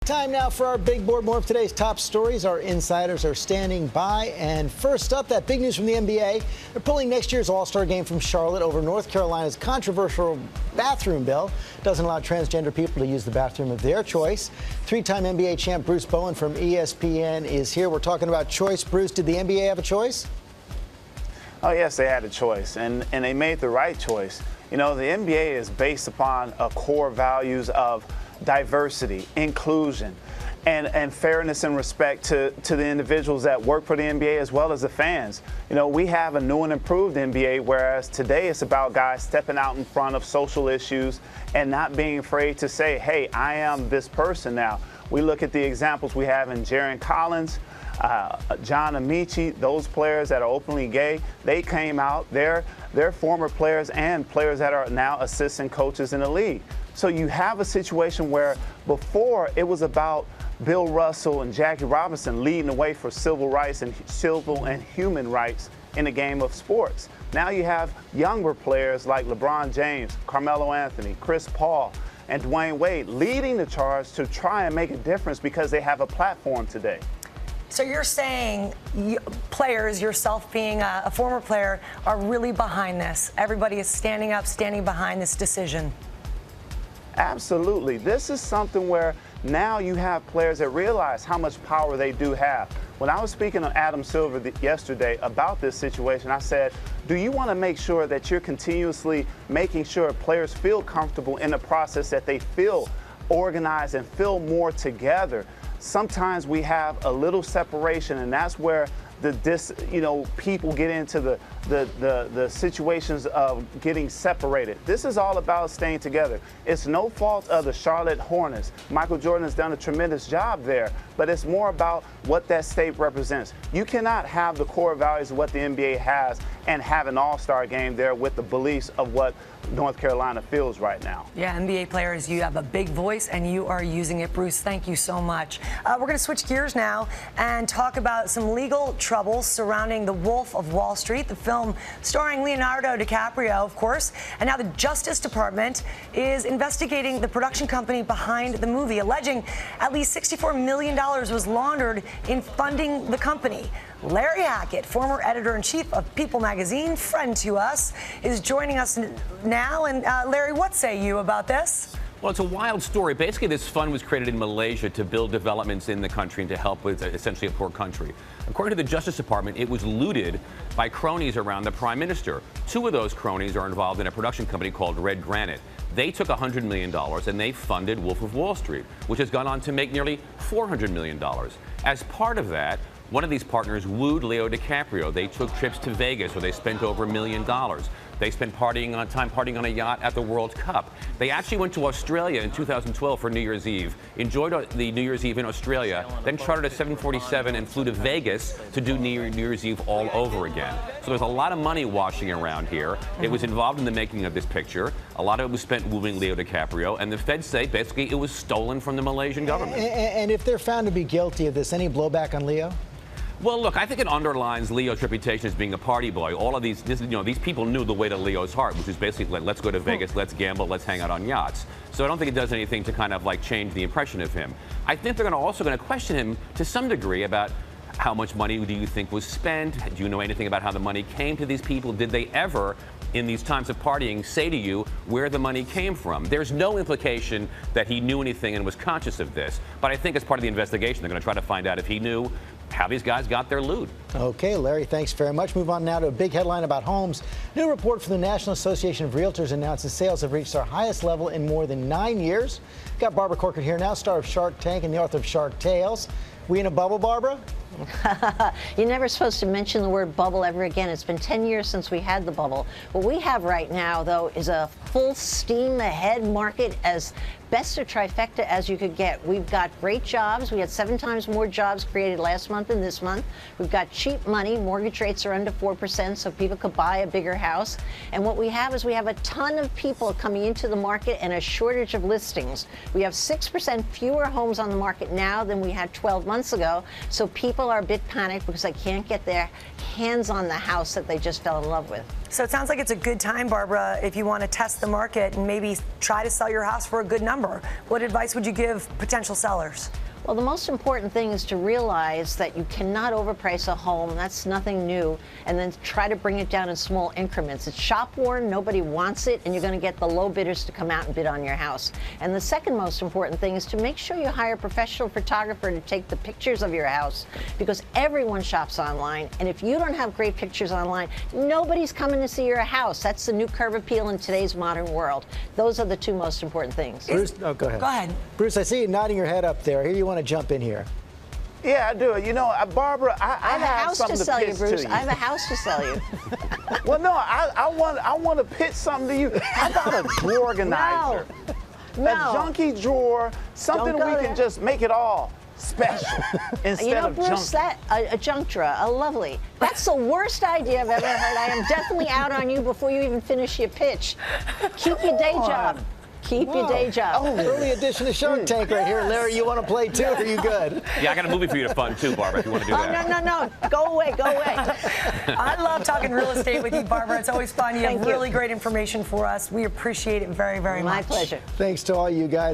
Time now for our big board. More of today's top stories. Our insiders are standing by. And first up, that big news from the NBA. They're pulling next year's All-Star game from Charlotte over North Carolina's controversial bathroom bill. Doesn't allow transgender people to use the bathroom of their choice. Three-time NBA champ Bruce Bowen from ESPN is here. We're talking about choice. Bruce, did the NBA have a choice? Oh, yes, they had a choice, and they made the right choice. You know, the NBA is based upon core values of diversity, inclusion, and fairness and respect to the individuals that work for the NBA as well as the fans. You know, we have a new and improved NBA, whereas today it's about guys stepping out in front of social issues and not being afraid to say, hey, I am this person now. We look at the examples we have in Jaren Collins, John Amici, those players that are openly gay, they came out. They're former players and players that are now assistant coaches in the league. So you have a situation where before it was about Bill Russell and Jackie Robinson leading the way for civil rights and civil and human rights in the game of sports. Now you have younger players like LeBron James, Carmelo Anthony, Chris Paul, and Dwayne Wade leading the charge to try and make a difference because they have a platform today. So you're saying players, yourself being a former player, are really behind this. Everybody is standing up, standing behind this decision. Absolutely. This is something where now you have players that realize how much power they do have. When I was speaking to Adam Silver yesterday about this situation, I said, do you want to make sure that you're continuously making sure players feel comfortable in the process, that they feel organized and feel more together? Sometimes we have a little separation, and that's where people get into the situations of getting separated. This is all about staying together. It's no fault of the Charlotte Hornets. Michael Jordan has done a tremendous job there, but it's more about what that state represents. You cannot have the core values of what the NBA has and have an all-star game there with the beliefs of what North Carolina feels right now. Yeah, NBA players, you have a big voice and you are using it. Bruce, thank you so much. We're going to switch gears now and talk about some legal troubles surrounding The Wolf of Wall Street, the film starring Leonardo DiCaprio, of course. And now the Justice Department is investigating the production company behind the movie, alleging at least $64 million was laundered in funding the company. Larry Hackett, former editor-in-chief of People magazine, friend to us, is joining us now. And Larry, what say you about this? Well, it's a wild story. Basically, this fund was created in Malaysia to build developments in the country and to help with essentially a poor country. According to the Justice Department, it was looted by cronies around the prime minister. Two of those cronies are involved in a production company called Red Granite. They took $100 million and they funded Wolf of Wall Street, which has gone on to make nearly $400 million. As part of that, one of these partners wooed Leo DiCaprio. They took trips to Vegas where they spent over $1 million. They spent partying on a yacht at the World Cup. They actually went to Australia in 2012 for New Year's Eve, enjoyed the New Year's Eve in Australia, then chartered a 747 and flew to Vegas to do New Year's Eve all over again. So there's a lot of money washing around here. It was involved in the making of this picture. A lot of it was spent wooing Leo DiCaprio, and the feds say basically it was stolen from the Malaysian government. And if they're found to be guilty of this, any blowback on Leo? Well, look, I think it underlines Leo's reputation as being a party boy. All of these people knew the way to Leo's heart, which is basically let's go to Vegas, let's gamble, let's hang out on yachts. So I don't think it does anything to kind of like change the impression of him. I think they're also going to question him to some degree about how much money do you think was spent? Do you know anything about how the money came to these people? Did they ever, in these times of partying, say to you where the money came from? There's no implication that he knew anything and was conscious of this. But I think as part of the investigation, they're going to try to find out if he knew how these guys got their loot. Okay, Larry, thanks very much. Move on now to a big headline about homes. New report from the National Association of Realtors announces sales have reached their highest level in more than 9 years. Got Barbara Corcoran here now, star of Shark Tank and the author of Shark Tales. We in a bubble, Barbara? You're never supposed to mention the word bubble ever again. It's been 10 years since we had the bubble. What we have right now, though, is a full steam ahead market, as best a trifecta as you could get. We've got great jobs. We had 7 times more jobs created last month than this month. We've got cheap money. Mortgage rates are under 4%, so people could buy a bigger house. And what we have is we have a ton of people coming into the market and a shortage of listings. We have 6% fewer homes on the market now than we had 12 months ago, so people people are a bit panicked because they can't get their hands on the house that they just fell in love with. So it sounds like it's a good time, Barbara, if you want to test the market and maybe try to sell your house for a good number. What advice would you give potential sellers? Well, the most important thing is to realize that you cannot overprice a home. That's nothing new. And then try to bring it down in small increments. It's shop worn, nobody wants it, and you're going to get the low bidders to come out and bid on your house. And the second most important thing is to make sure you hire a professional photographer to take the pictures of your house, because everyone shops online. And if you don't have great pictures online, nobody's coming to see your house. That's the new curb appeal in today's modern world. Those are the two most important things. Bruce, oh, go ahead. Go ahead. Bruce, I see you nodding your head up there. Here, you want to jump in here? Yeah, I do. You know, Barbara, I have a house to sell you, pitch Bruce. to you. I have a house to sell you. Well, no, I want to pitch something to you. How about a drawer organizer? No. A junky drawer, something Don't we go can there. just make it all special instead You know, of Bruce, junk. a junk drawer, a lovely. That's the worst idea I've ever heard. I am definitely out on you before you even finish your pitch. Keep your day job. Keep your day job. Oh, early edition of Shark Tank right here. Larry, you want to play too? Or are you good? Yeah, I got a movie for you to fund too, Barbara, if you want to do Oh, that. no. Go away. I love talking real estate with you, Barbara. It's always fun. You have Thank you. really great information for us. We appreciate it very, very much. My pleasure. Thanks to all you guys.